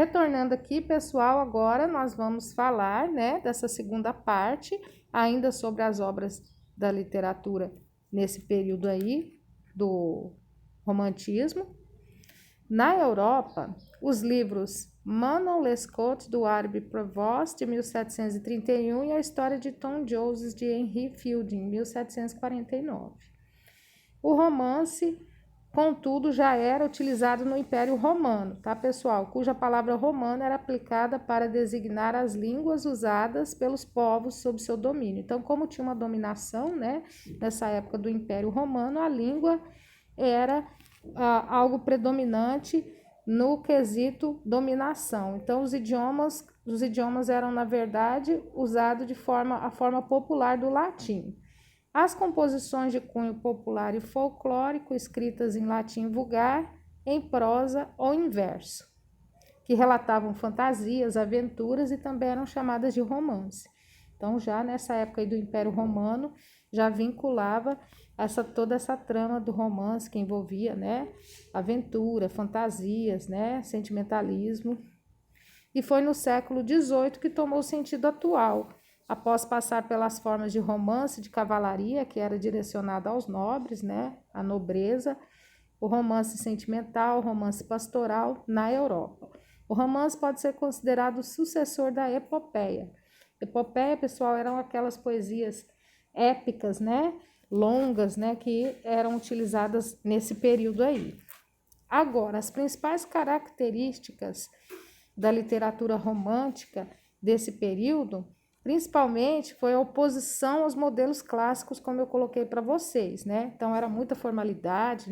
Retornando aqui, pessoal, agora nós vamos falar, né, dessa segunda parte, ainda sobre as obras da literatura nesse período aí do romantismo. Na Europa, os livros Manon Lescaut, do Árabe Provost, de 1731, e a História de Tom Jones, de Henry Fielding, 1749. O romance, contudo, já era utilizado no Império Romano, tá, pessoal? Cuja palavra romana era aplicada para designar as línguas usadas pelos povos sob seu domínio. Então, como tinha uma dominação, né, nessa época do Império Romano, a língua era algo predominante no quesito dominação. Então, os idiomas eram, na verdade, usados a forma popular do latim. As composições de cunho popular e folclórico, escritas em latim vulgar, em prosa ou em verso, que relatavam fantasias, aventuras e também eram chamadas de romance. Então, já nessa época aí do Império Romano, já vinculava toda essa trama do romance que envolvia, né, aventura, fantasias, né, sentimentalismo. E foi no século XVIII que tomou sentido atual, após passar pelas formas de romance de cavalaria, que era direcionado aos nobres, né, à nobreza, o romance sentimental, o romance pastoral na Europa. O romance pode ser considerado o sucessor da epopeia. Epopeia, pessoal, eram aquelas poesias épicas, né, longas, né, que eram utilizadas nesse período aí. Agora, as principais características da literatura romântica desse período, principalmente, foi a oposição aos modelos clássicos, como eu coloquei para vocês, né? Então, era muita formalidade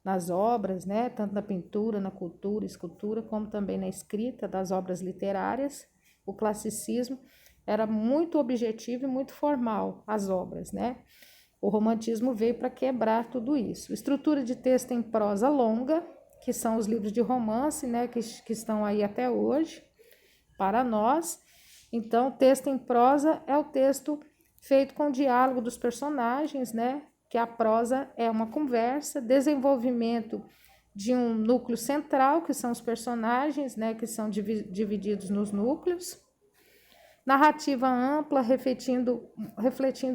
nas obras, né? Tanto na pintura, na cultura, escultura, como também na escrita das obras literárias. O classicismo era muito objetivo e muito formal, as obras, né? O romantismo veio para quebrar tudo isso. Estrutura de texto em prosa longa, que são os livros de romance, né? Que estão aí até hoje, para nós. Então, texto em prosa é o texto feito com o diálogo dos personagens, né? Que a prosa é uma conversa, desenvolvimento de um núcleo central, que são os personagens, né? Que são divididos nos núcleos. Narrativa ampla, refletindo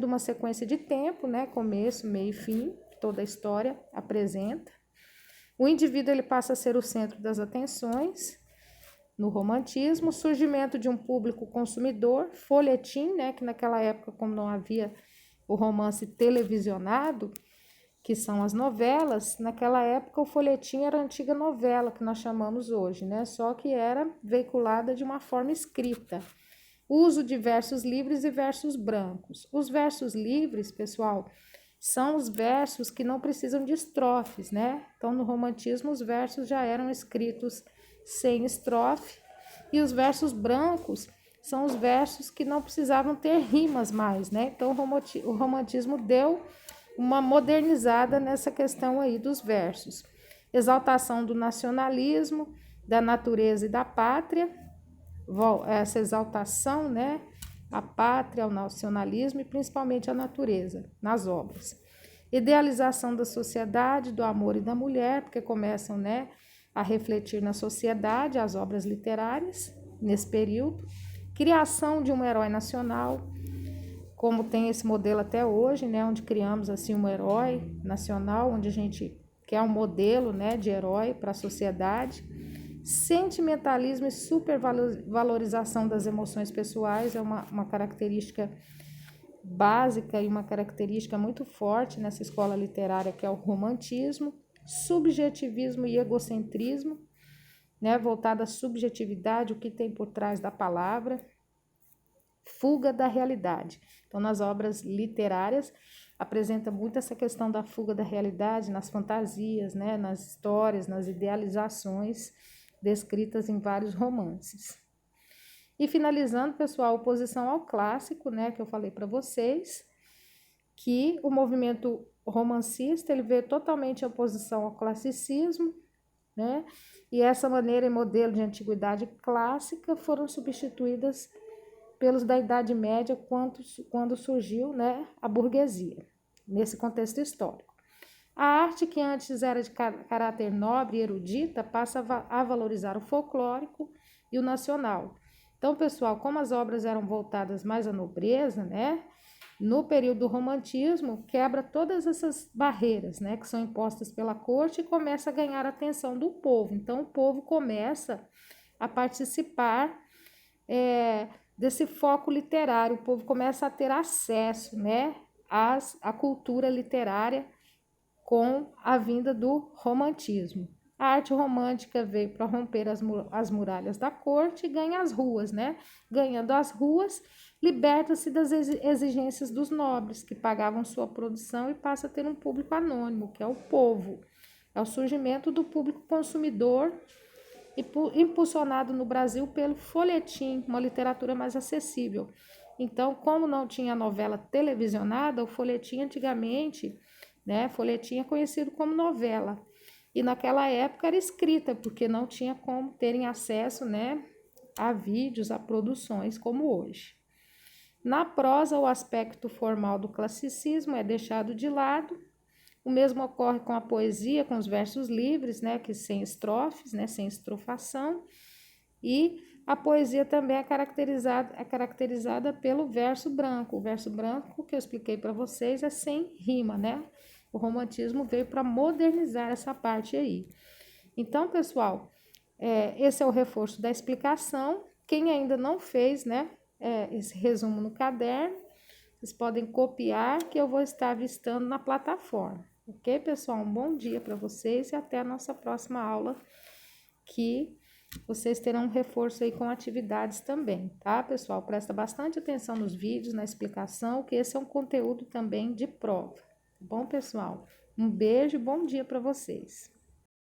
uma sequência de tempo, né? Começo, meio e fim, toda a história apresenta. O indivíduo ele passa a ser o centro das atenções. No romantismo, surgimento de um público consumidor, folhetim, né, que naquela época, como não havia o romance televisionado, que são as novelas, naquela época o folhetim era a antiga novela que nós chamamos hoje, né, só que era veiculada de uma forma escrita. Uso de versos livres e versos brancos. Os versos livres, pessoal, são os versos que não precisam de estrofes, né? Então, no romantismo, os versos já eram escritos sem estrofe, e os versos brancos são os versos que não precisavam ter rimas mais, né? Então, o romantismo deu uma modernizada nessa questão aí dos versos. Exaltação do nacionalismo, da natureza e da pátria, essa exaltação, né? A pátria, o nacionalismo e principalmente a natureza nas obras. Idealização da sociedade, do amor e da mulher, porque começam, né, a refletir na sociedade as obras literárias nesse período. Criação de um herói nacional, como tem esse modelo até hoje, né, onde criamos assim um herói nacional, onde a gente quer um modelo, né, de herói para a sociedade. Sentimentalismo e supervalorização das emoções pessoais é uma característica básica e uma característica muito forte nessa escola literária, que é o romantismo. Subjetivismo e egocentrismo, né, voltado à subjetividade, o que tem por trás da palavra. Fuga da realidade. Então, nas obras literárias, apresenta muito essa questão da fuga da realidade, nas fantasias, né, nas histórias, nas idealizações descritas em vários romances. E finalizando, pessoal, oposição ao clássico, né, que eu falei para vocês, que o movimento romancista ele veio totalmente em oposição ao classicismo, né? E essa maneira e modelo de antiguidade clássica foram substituídas pelos da Idade Média quando surgiu, né, a burguesia, nesse contexto histórico. A arte que antes era de caráter nobre e erudita passa a valorizar o folclórico e o nacional. Então, pessoal, como as obras eram voltadas mais à nobreza, né? No período do romantismo, quebra todas essas barreiras, né, que são impostas pela corte e começa a ganhar a atenção do povo. Então, o povo começa a participar desse foco literário, o povo começa a ter acesso, né, à cultura literária com a vinda do romantismo. A arte romântica veio para romper as muralhas da corte e ganha as ruas, né? Ganhando as ruas, liberta-se das exigências dos nobres, que pagavam sua produção e passa a ter um público anônimo, que é o povo. É o surgimento do público consumidor, impulsionado no Brasil pelo folhetim, uma literatura mais acessível. Então, como não tinha novela televisionada, o folhetim antigamente, né, folhetim é conhecido como novela. E naquela época era escrita, porque não tinha como terem acesso, né, a vídeos, a produções como hoje. Na prosa, o aspecto formal do classicismo é deixado de lado. O mesmo ocorre com a poesia, com os versos livres, né, que sem estrofes, né, sem estrofação. E a poesia também é caracterizada pelo verso branco. O verso branco, que eu expliquei para vocês, é sem rima, né? O romantismo veio para modernizar essa parte aí. Então, pessoal, esse é o reforço da explicação. Quem ainda não fez, né, esse resumo no caderno, vocês podem copiar, que eu vou estar avistando na plataforma. Ok, pessoal? Um bom dia para vocês e até a nossa próxima aula, que vocês terão um reforço aí com atividades também, tá, pessoal? Presta bastante atenção nos vídeos, na explicação, que esse é um conteúdo também de prova. Tá bom, pessoal? Um beijo e bom dia para vocês.